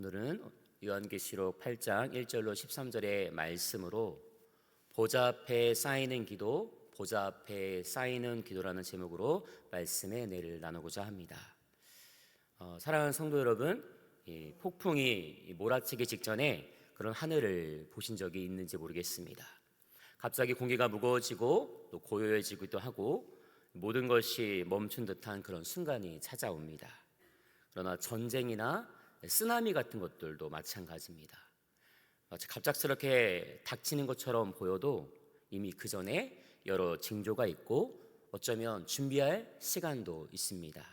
오늘은 요한계시록 8장 1절로 13절의 말씀으로 보좌 앞에 쌓이는 기도, 보좌 앞에 쌓이는 기도라는 제목으로 말씀의 은혜를 나누고자 합니다. 사랑하는 성도 여러분, 이 폭풍이 몰아치기 직전에 그런 하늘을 보신 적이 있는지 모르겠습니다. 갑자기 공기가 무거워지고 또 고요해지기도 하고 모든 것이 멈춘 듯한 그런 순간이 찾아옵니다. 그러나 전쟁이나 쓰나미 같은 것들도 마찬가지입니다. 마치 갑작스럽게 닥치는 것처럼 보여도 이미 그 전에 여러 징조가 있고 어쩌면 준비할 시간도 있습니다.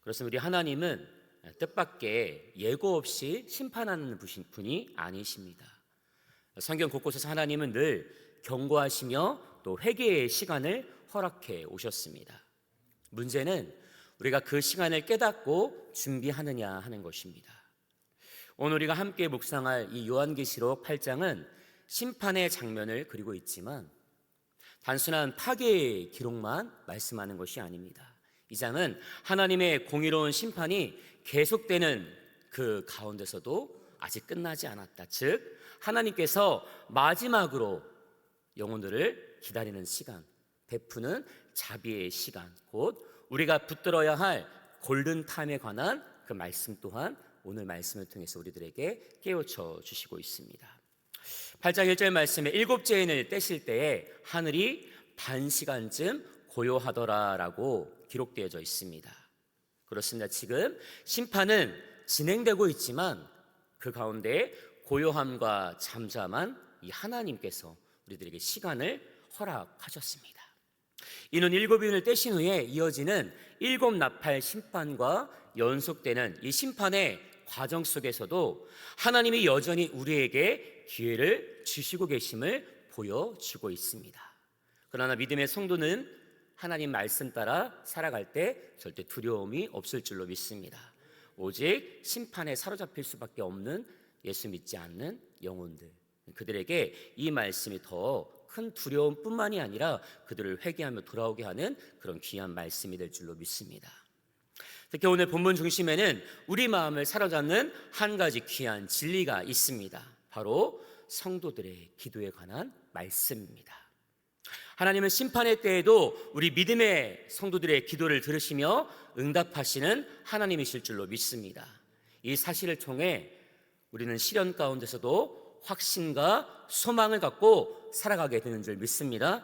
그렇습니다. 우리 하나님은 뜻밖의 예고 없이 심판하는 분이 아니십니다. 성경 곳곳에서 하나님은 늘 경고하시며 또 회개의 시간을 허락해 오셨습니다. 문제는 우리가 그 시간을 깨닫고 준비하느냐 하는 것입니다. 오늘 우리가 함께 묵상할 이 요한계시록 8장은 심판의 장면을 그리고 있지만 단순한 파괴의 기록만 말씀하는 것이 아닙니다. 이 장은 하나님의 공의로운 심판이 계속되는 그 가운데서도 아직 끝나지 않았다. 즉 하나님께서 마지막으로 영혼들을 기다리는 시간, 베푸는 자비의 시간, 곧 우리가 붙들어야 할 골든타임에 관한 그 말씀 또한 오늘 말씀을 통해서 우리들에게 깨우쳐 주시고 있습니다. 8장 1절 말씀에 일곱째 인을 떼실 때에 하늘이 반시간쯤 고요하더라라고 기록되어져 있습니다. 그렇습니다. 지금 심판은 진행되고 있지만 그 가운데 고요함과 잠잠한 이 하나님께서 우리들에게 시간을 허락하셨습니다. 이는 일곱 인을 떼신 후에 이어지는 일곱 나팔 심판과 연속되는 이 심판의 과정 속에서도 하나님이 여전히 우리에게 기회를 주시고 계심을 보여주고 있습니다. 그러나 믿음의 성도는 하나님 말씀 따라 살아갈 때 절대 두려움이 없을 줄로 믿습니다. 오직 심판에 사로잡힐 수밖에 없는 예수 믿지 않는 영혼들, 그들에게 이 말씀이 더 큰 두려움뿐만이 아니라 그들을 회개하며 돌아오게 하는 그런 귀한 말씀이 될 줄로 믿습니다. 특히 오늘 본문 중심에는 우리 마음을 사로잡는 한 가지 귀한 진리가 있습니다. 바로 성도들의 기도에 관한 말씀입니다. 하나님은 심판의 때에도 우리 믿음의 성도들의 기도를 들으시며 응답하시는 하나님이실 줄로 믿습니다. 이 사실을 통해 우리는 시련 가운데서도 확신과 소망을 갖고 살아가게 되는 줄 믿습니다.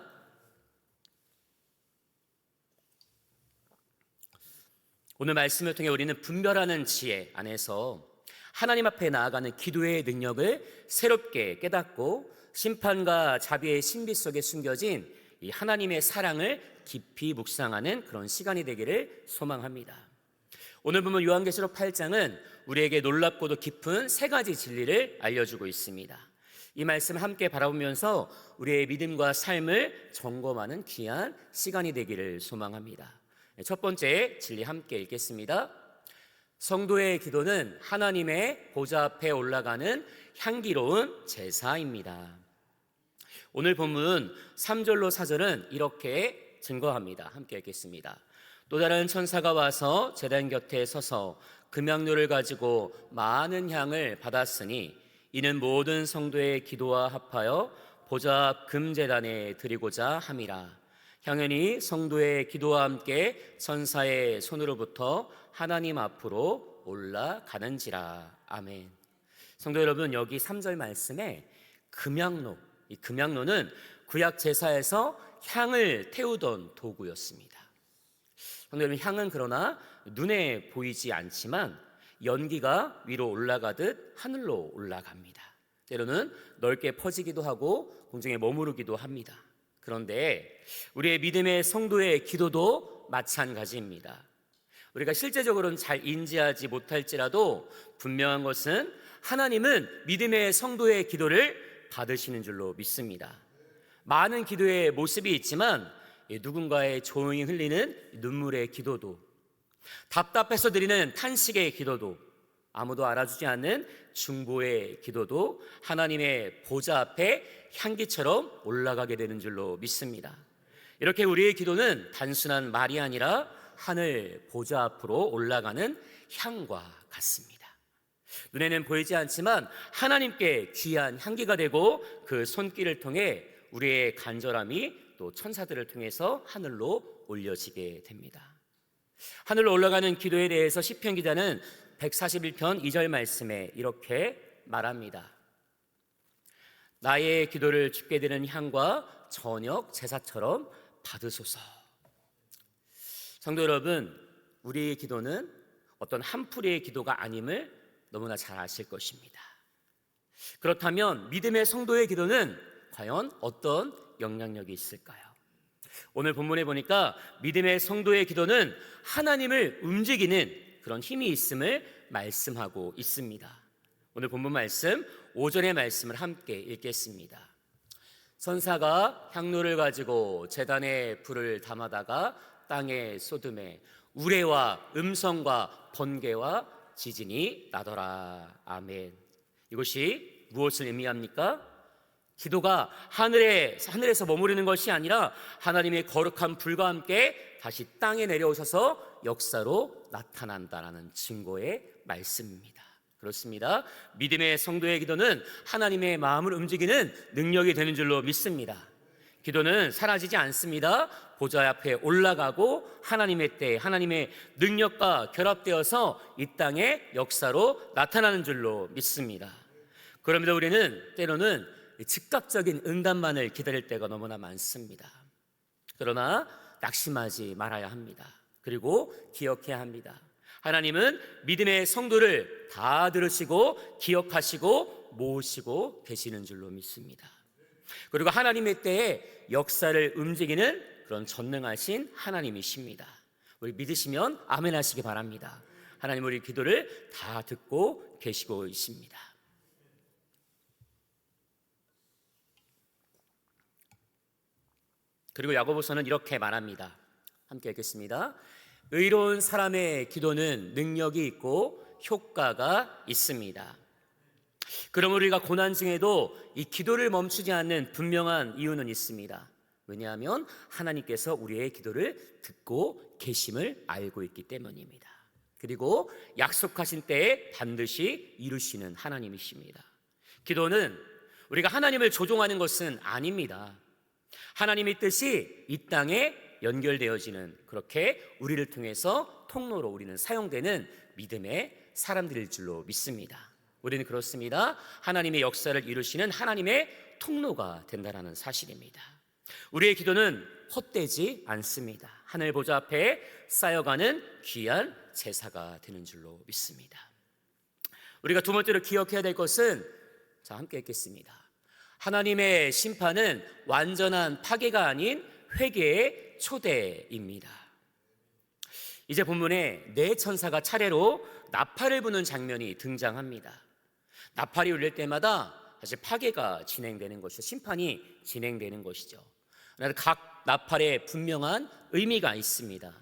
오늘 말씀을 통해 우리는 분별하는 지혜 안에서 하나님 앞에 나아가는 기도의 능력을 새롭게 깨닫고 심판과 자비의 신비 속에 숨겨진 이 하나님의 사랑을 깊이 묵상하는 그런 시간이 되기를 소망합니다. 오늘 보면 요한계시록 8장은 우리에게 놀랍고도 깊은 세 가지 진리를 알려주고 있습니다. 이 말씀 함께 바라보면서 우리의 믿음과 삶을 점검하는 귀한 시간이 되기를 소망합니다. 첫 번째 진리 함께 읽겠습니다. 성도의 기도는 하나님의 보좌 앞에 올라가는 향기로운 제사입니다. 오늘 본문 3절로 4절은 이렇게 증거합니다. 함께 읽겠습니다. 또 다른 천사가 와서 제단 곁에 서서 금향로를 가지고 많은 향을 받았으니 이는 모든 성도의 기도와 합하여 보좌 앞 금제단에 드리고자 함이라. 향연이 성도의 기도와 함께 천사의 손으로부터 하나님 앞으로 올라가는지라. 아멘. 성도 여러분, 여기 3절 말씀에 금향로, 이 금향로는 구약 제사에서 향을 태우던 도구였습니다. 성도 여러분, 향은 그러나 눈에 보이지 않지만 연기가 위로 올라가듯 하늘로 올라갑니다. 때로는 넓게 퍼지기도 하고 공중에 머무르기도 합니다. 그런데 우리의 믿음의 성도의 기도도 마찬가지입니다. 우리가 실제적으로는 잘 인지하지 못할지라도 분명한 것은 하나님은 믿음의 성도의 기도를 받으시는 줄로 믿습니다. 많은 기도의 모습이 있지만 누군가의 조용히 흘리는 눈물의 기도도, 답답해서 드리는 탄식의 기도도, 아무도 알아주지 않는 중보의 기도도 하나님의 보좌 앞에 향기처럼 올라가게 되는 줄로 믿습니다. 이렇게 우리의 기도는 단순한 말이 아니라 하늘 보좌 앞으로 올라가는 향과 같습니다. 눈에는 보이지 않지만 하나님께 귀한 향기가 되고 그 손길을 통해 우리의 간절함이 또 천사들을 통해서 하늘로 올려지게 됩니다. 하늘로 올라가는 기도에 대해서 시편 기자는 141편 2절 말씀에 이렇게 말합니다. 나의 기도를 주께 드리는 향과 저녁 제사처럼 받으소서. 성도 여러분, 우리의 기도는 어떤 한 풀이의 기도가 아님을 너무나 잘 아실 것입니다. 그렇다면 믿음의 성도의 기도는 과연 어떤 영향력이 있을까요? 오늘 본문에 보니까 믿음의 성도의 기도는 하나님을 움직이는 그런 힘이 있음을 말씀하고 있습니다. 오늘 본문 말씀 5절의 말씀을 함께 읽겠습니다. 선사가 향로를 가지고 제단에 불을 담아다가 땅에 쏟음에 우레와 음성과 번개와 지진이 나더라. 아멘. 이것이 무엇을 의미합니까? 기도가 하늘에서 머무르는 것이 아니라 하나님의 거룩한 불과 함께 다시 땅에 내려오셔서 역사로 나타난다라는 증거의 말씀입니다. 그렇습니다. 믿음의 성도의 기도는 하나님의 마음을 움직이는 능력이 되는 줄로 믿습니다. 기도는 사라지지 않습니다. 보좌 앞에 올라가고 하나님의 때 하나님의 능력과 결합되어서 이 땅의 역사로 나타나는 줄로 믿습니다. 그럼에도 우리는 때로는 즉각적인 응답만을 기다릴 때가 너무나 많습니다. 그러나 낙심하지 말아야 합니다. 그리고 기억해야 합니다. 하나님은 믿음의 성도를 다 들으시고 기억하시고 모으시고 계시는 줄로 믿습니다. 그리고 하나님의 때에 역사를 움직이는 그런 전능하신 하나님이십니다. 우리 믿으시면 아멘 하시기 바랍니다. 하나님 우리 기도를 다 듣고 계시고 있습니다. 그리고 야고보서는 이렇게 말합니다. 함께 읽겠습니다. 의로운 사람의 기도는 능력이 있고 효과가 있습니다. 그럼 우리가 고난 중에도 이 기도를 멈추지 않는 분명한 이유는 있습니다. 왜냐하면 하나님께서 우리의 기도를 듣고 계심을 알고 있기 때문입니다. 그리고 약속하신 때에 반드시 이루시는 하나님이십니다. 기도는 우리가 하나님을 조종하는 것은 아닙니다. 하나님의 뜻이 이 땅에 연결되어지는, 그렇게 우리를 통해서 통로로 우리는 사용되는 믿음의 사람들일 줄로 믿습니다. 우리는 그렇습니다. 하나님의 역사를 이루시는 하나님의 통로가 된다는 사실입니다. 우리의 기도는 헛되지 않습니다. 하늘 보좌 앞에 쌓여가는 귀한 제사가 되는 줄로 믿습니다. 우리가 두 번째로 기억해야 될 것은, 자, 함께 읽겠습니다. 하나님의 심판은 완전한 파괴가 아닌 회개의 초대입니다. 이제 본문에 네 천사가 차례로 나팔을 부는 장면이 등장합니다. 나팔이 울릴 때마다 사실 파괴가 진행되는 것이죠. 심판이 진행되는 것이죠. 그래서 각 나팔에 분명한 의미가 있습니다.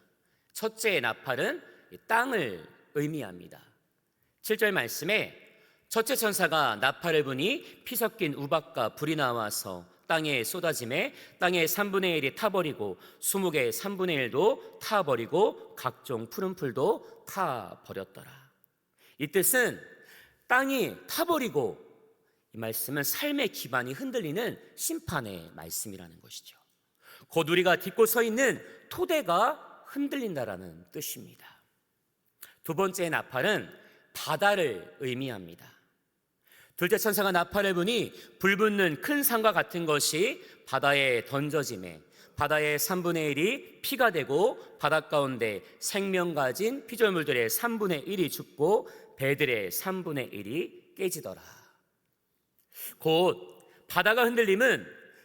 첫째 나팔은 땅을 의미합니다. 7절 말씀에 첫째 천사가 나팔을 부니 피 섞인 우박과 불이 나와서 땅에 쏟아짐에 땅의 3분의 1이 타버리고 20개의 3분의 1도 타버리고 각종 푸른 풀도 타버렸더라. 이 뜻은 땅이 타버리고, 이 말씀은 삶의 기반이 흔들리는 심판의 말씀이라는 것이죠. 곧 우리가 딛고 서 있는 토대가 흔들린다라는 뜻입니다. 두 번째 나팔은 바다를 의미합니다. 둘째 천사가 나팔을 부니 불붙는 큰 산과 같은 것이 바다에 던져지매 바다의 3분의 1이 피가 되고 바닷 가운데 생명 가진 피조물들의 3분의 1이 죽고 배들의 3분의 1이 깨지더라. 곧 바다가 흔들림은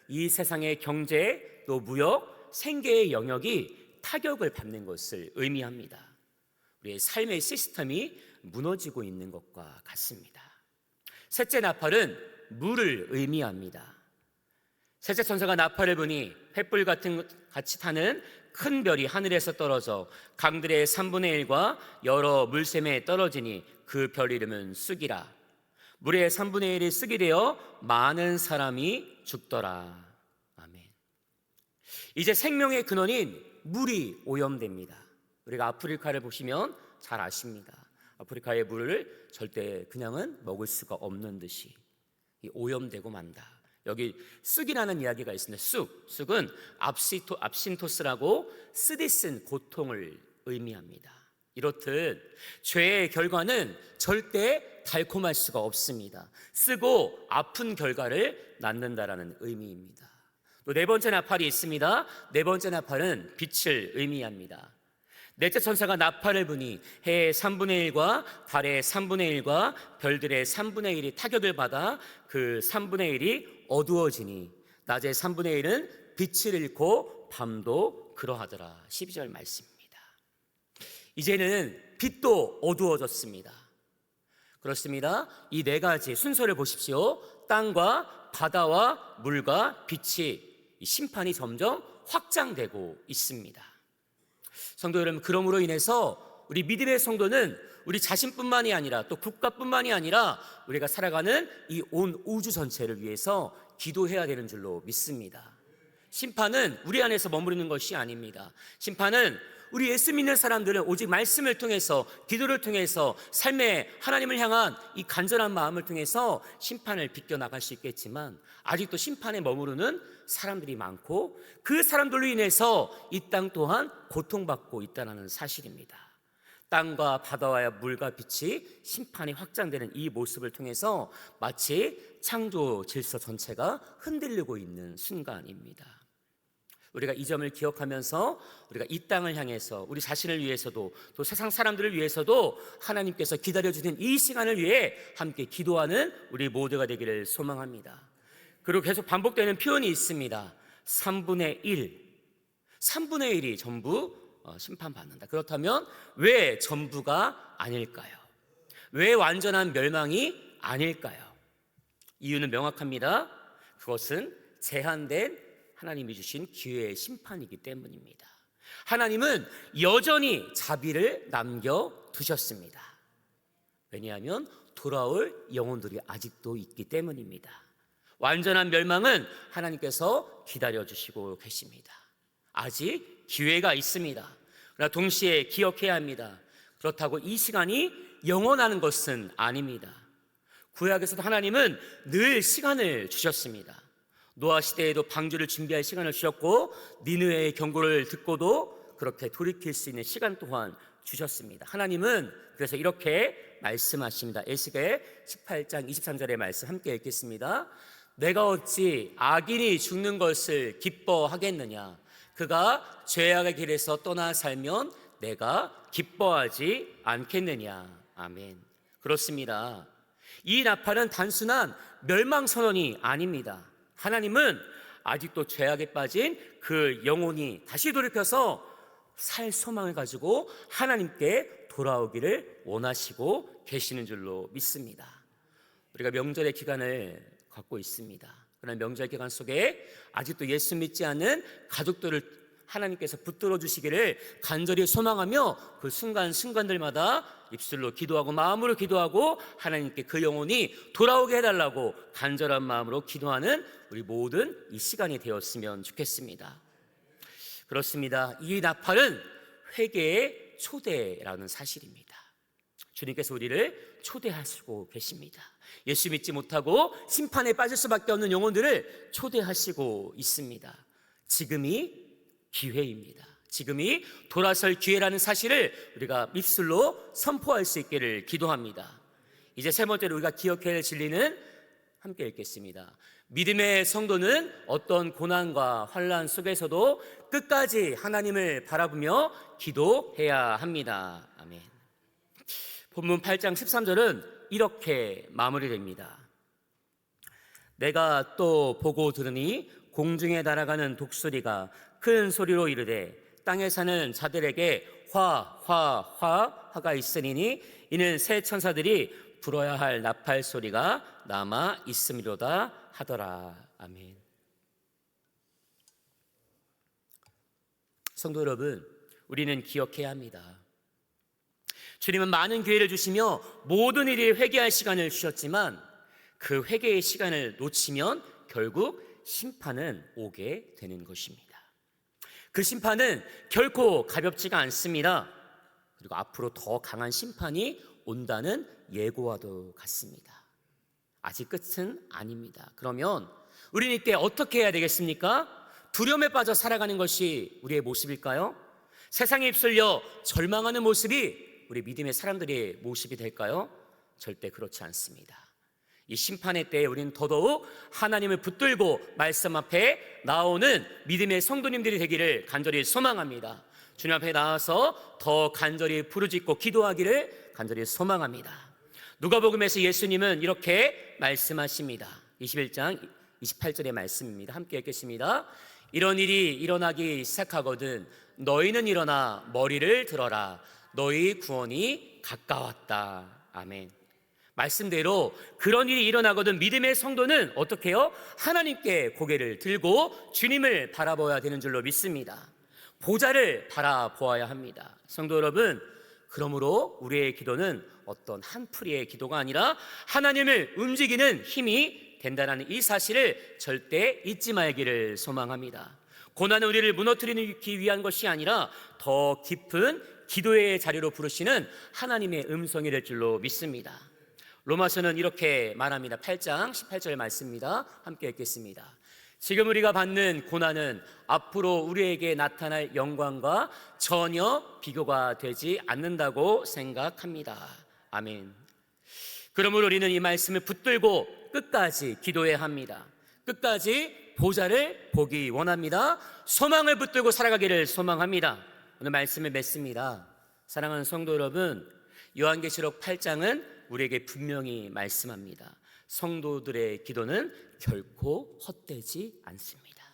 이 세상의 경제 또 무역 생계의 영역이 타격을 받는 것을 의미합니다. 우리의 삶의 시스템이 무너지고 있는 것과 같습니다. 셋째 나팔은 물을 의미합니다. 셋째 천사가 나팔을 부니 횃불 같이 타는 큰 별이 하늘에서 떨어져 강들의 3분의 1과 여러 물샘에 떨어지니 그 별 이름은 쑥이라. 물의 3분의 1이 쑥이 되어 많은 사람이 죽더라. 아멘. 이제 생명의 근원인 물이 오염됩니다. 우리가 아프리카를 보시면 잘 아십니다. 아프리카의 물을 절대 그냥은 먹을 수가 없는 듯이 오염되고 만다. 여기 쑥이라는 이야기가 있습니다. 쑥은 압신토스라고 쓰디 쓴 고통을 의미합니다. 이렇듯 죄의 결과는 절대 달콤할 수가 없습니다. 쓰고 아픈 결과를 낳는다라는 의미입니다. 또 네 번째 나팔이 있습니다. 네 번째 나팔은 빛을 의미합니다. 넷째 천사가 나팔을 부니 해의 3분의 1과 달의 3분의 1과 별들의 3분의 1이 타격을 받아 그 3분의 1이 어두워지니 낮의 3분의 1은 빛을 잃고 밤도 그러하더라. 12절 말씀입니다. 이제는 빛도 어두워졌습니다. 그렇습니다. 이 네 가지 순서를 보십시오. 땅과 바다와 물과 빛이 심판이 점점 확장되고 있습니다. 성도 여러분, 그러므로 인해서 우리 믿음의 성도는 우리 자신뿐만이 아니라 또 국가뿐만이 아니라 우리가 살아가는 이 온 우주 전체를 위해서 기도해야 되는 줄로 믿습니다. 심판은 우리 안에서 머무르는 것이 아닙니다. 심판은 우리 예수 믿는 사람들은 오직 말씀을 통해서, 기도를 통해서, 삶에 하나님을 향한 이 간절한 마음을 통해서 심판을 비껴나갈 수 있겠지만, 아직도 심판에 머무르는 사람들이 많고 그 사람들로 인해서 이 땅 또한 고통받고 있다는 사실입니다. 땅과 바다와 물과 빛이 심판이 확장되는 이 모습을 통해서 마치 창조 질서 전체가 흔들리고 있는 순간입니다. 우리가 이 점을 기억하면서 우리가 이 땅을 향해서 우리 자신을 위해서도 또 세상 사람들을 위해서도 하나님께서 기다려주는 이 시간을 위해 함께 기도하는 우리 모두가 되기를 소망합니다. 그리고 계속 반복되는 표현이 있습니다. 3분의 1이 전부 심판받는다. 그렇다면 왜 전부가 아닐까요? 왜 완전한 멸망이 아닐까요? 이유는 명확합니다. 그것은 제한된 하나님이 주신 기회의 심판이기 때문입니다. 하나님은 여전히 자비를 남겨두셨습니다. 왜냐하면 돌아올 영혼들이 아직도 있기 때문입니다. 완전한 멸망은 하나님께서 기다려주시고 계십니다. 아직 기회가 있습니다. 그러나 동시에 기억해야 합니다. 그렇다고 이 시간이 영원하는 것은 아닙니다. 구약에서도 하나님은 늘 시간을 주셨습니다. 노아 시대에도 방주를 준비할 시간을 주셨고 니느웨의 경고를 듣고도 그렇게 돌이킬 수 있는 시간 또한 주셨습니다. 하나님은 그래서 이렇게 말씀하십니다. 에스겔 18장 23절의 말씀 함께 읽겠습니다. 내가 어찌 악인이 죽는 것을 기뻐하겠느냐? 그가 죄악의 길에서 떠나 살면 내가 기뻐하지 않겠느냐? 아멘. 그렇습니다. 이 나팔은 단순한 멸망 선언이 아닙니다. 하나님은 아직도 죄악에 빠진 그 영혼이 다시 돌이켜서 살 소망을 가지고 하나님께 돌아오기를 원하시고 계시는 줄로 믿습니다. 우리가 명절의 기간을 갖고 있습니다. 그러나 명절 기간 속에 아직도 예수 믿지 않는 가족들을 하나님께서 붙들어 주시기를 간절히 소망하며 그 순간순간들마다 입술로 기도하고 마음으로 기도하고 하나님께 그 영혼이 돌아오게 해달라고 간절한 마음으로 기도하는 우리 모든 이 시간이 되었으면 좋겠습니다. 그렇습니다. 이 나팔은 회개의 초대라는 사실입니다. 주님께서 우리를 초대하시고 계십니다. 예수 믿지 못하고 심판에 빠질 수밖에 없는 영혼들을 초대하시고 있습니다. 지금이 기회입니다. 지금이 돌아설 기회라는 사실을 우리가 입술로 선포할 수 있기를 기도합니다. 이제 세 번째로 우리가 기억해야 할 진리는 함께 읽겠습니다. 믿음의 성도는 어떤 고난과 환난 속에서도 끝까지 하나님을 바라보며 기도해야 합니다. 아멘. 본문 8장 13절은 이렇게 마무리됩니다. 내가 또 보고 들으니 공중에 날아가는 독수리가 큰 소리로 이르되 땅에 사는 자들에게 화가 있으니 이는 새 천사들이 불어야 할 나팔 소리가 남아 있음이로다 하더라. 아멘. 성도 여러분, 우리는 기억해야 합니다. 주님은 많은 기회를 주시며 모든 일이 회개할 시간을 주셨지만 그 회개의 시간을 놓치면 결국 심판은 오게 되는 것입니다. 그 심판은 결코 가볍지가 않습니다. 그리고 앞으로 더 강한 심판이 온다는 예고와도 같습니다. 아직 끝은 아닙니다. 그러면 우리는 이때 어떻게 해야 되겠습니까? 두려움에 빠져 살아가는 것이 우리의 모습일까요? 세상에 휩쓸려 절망하는 모습이 우리 믿음의 사람들의 모습이 될까요? 절대 그렇지 않습니다. 이 심판의 때에 우리는 더더욱 하나님을 붙들고 말씀 앞에 나오는 믿음의 성도님들이 되기를 간절히 소망합니다. 주님 앞에 나와서 더 간절히 부르짖고 기도하기를 간절히 소망합니다. 누가복음에서 예수님은 이렇게 말씀하십니다. 21장 28절의 말씀입니다. 함께 읽겠습니다. 이런 일이 일어나기 시작하거든 너희는 일어나 머리를 들어라. 너희 구원이 가까웠다. 아멘. 말씀대로 그런 일이 일어나거든 믿음의 성도는 어떻게 해요? 하나님께 고개를 들고 주님을 바라보아야 되는 줄로 믿습니다. 보좌를 바라보아야 합니다. 성도 여러분, 그러므로 우리의 기도는 어떤 한풀이의 기도가 아니라 하나님을 움직이는 힘이 된다는 이 사실을 절대 잊지 말기를 소망합니다. 고난은 우리를 무너뜨리기 위한 것이 아니라 더 깊은 기도의 자리로 부르시는 하나님의 음성이 될 줄로 믿습니다. 로마서는 이렇게 말합니다. 8장 18절 말씀입니다. 함께 읽겠습니다. 지금 우리가 받는 고난은 앞으로 우리에게 나타날 영광과 전혀 비교가 되지 않는다고 생각합니다. 아멘. 그러므로 우리는 이 말씀을 붙들고 끝까지 기도해야 합니다. 끝까지 보좌를 보기 원합니다. 소망을 붙들고 살아가기를 소망합니다. 오늘 말씀을 맺습니다. 사랑하는 성도 여러분, 요한계시록 8장은 우리에게 분명히 말씀합니다. 성도들의 기도는 결코 헛되지 않습니다.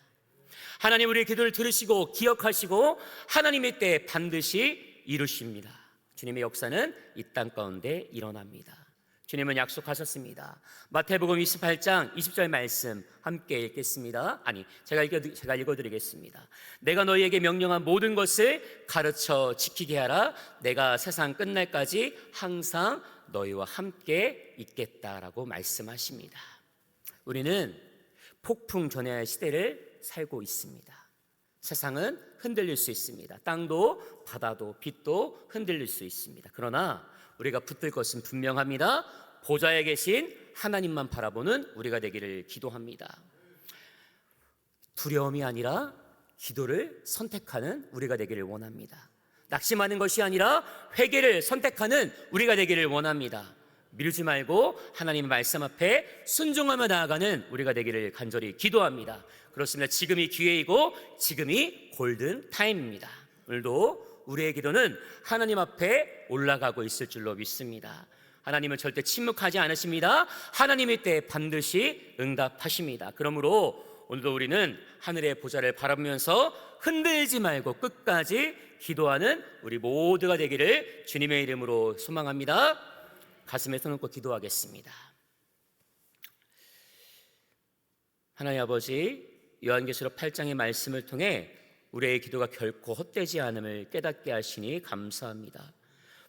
하나님 우리의 기도를 들으시고 기억하시고 하나님의 때 반드시 이루십니다. 주님의 역사는 이 땅 가운데 일어납니다. 주님은 약속하셨습니다. 마태복음 28장 20절 말씀 함께 읽겠습니다. 제가 읽어드리겠습니다. 내가 너희에게 명령한 모든 것을 가르쳐 지키게 하라. 내가 세상 끝날까지 항상 너희와 함께 있겠다라고 말씀하십니다. 우리는 폭풍 전야의 시대를 살고 있습니다. 세상은 흔들릴 수 있습니다. 땅도 바다도 빛도 흔들릴 수 있습니다. 그러나 우리가 붙들 것은 분명합니다. 보좌에 계신 하나님만 바라보는 우리가 되기를 기도합니다. 두려움이 아니라 기도를 선택하는 우리가 되기를 원합니다. 낙심하는 것이 아니라 회개를 선택하는 우리가 되기를 원합니다. 미루지 말고 하나님의 말씀 앞에 순종하며 나아가는 우리가 되기를 간절히 기도합니다. 그렇습니다. 지금이 기회이고 지금이 골든 타임입니다. 오늘도 우리의 기도는 하나님 앞에 올라가고 있을 줄로 믿습니다. 하나님은 절대 침묵하지 않으십니다. 하나님의 때에 반드시 응답하십니다. 그러므로 오늘도 우리는 하늘의 보좌를 바라보면서 흔들지 말고 끝까지 기도하는 우리 모두가 되기를 주님의 이름으로 소망합니다. 가슴에 손 얹고 기도하겠습니다. 하나님 아버지, 요한계시록 8장의 말씀을 통해 우리의 기도가 결코 헛되지 않음을 깨닫게 하시니 감사합니다.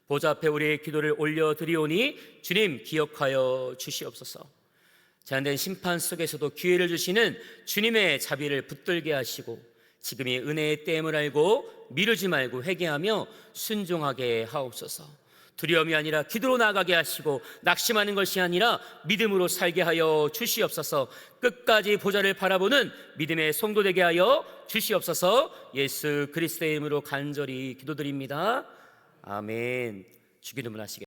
보좌 앞에 우리의 기도를 올려드리오니 주님 기억하여 주시옵소서. 제한된 심판 속에서도 기회를 주시는 주님의 자비를 붙들게 하시고 지금이 은혜의 때임을 알고 미루지 말고 회개하며 순종하게 하옵소서. 두려움이 아니라 기도로 나아가게 하시고 낙심하는 것이 아니라 믿음으로 살게 하여 주시옵소서. 끝까지 보좌를 바라보는 믿음의 성도 되게 하여 주시옵소서. 예수 그리스도의 이름으로 간절히 기도드립니다. 아멘. 주기도문 하시겠습니다.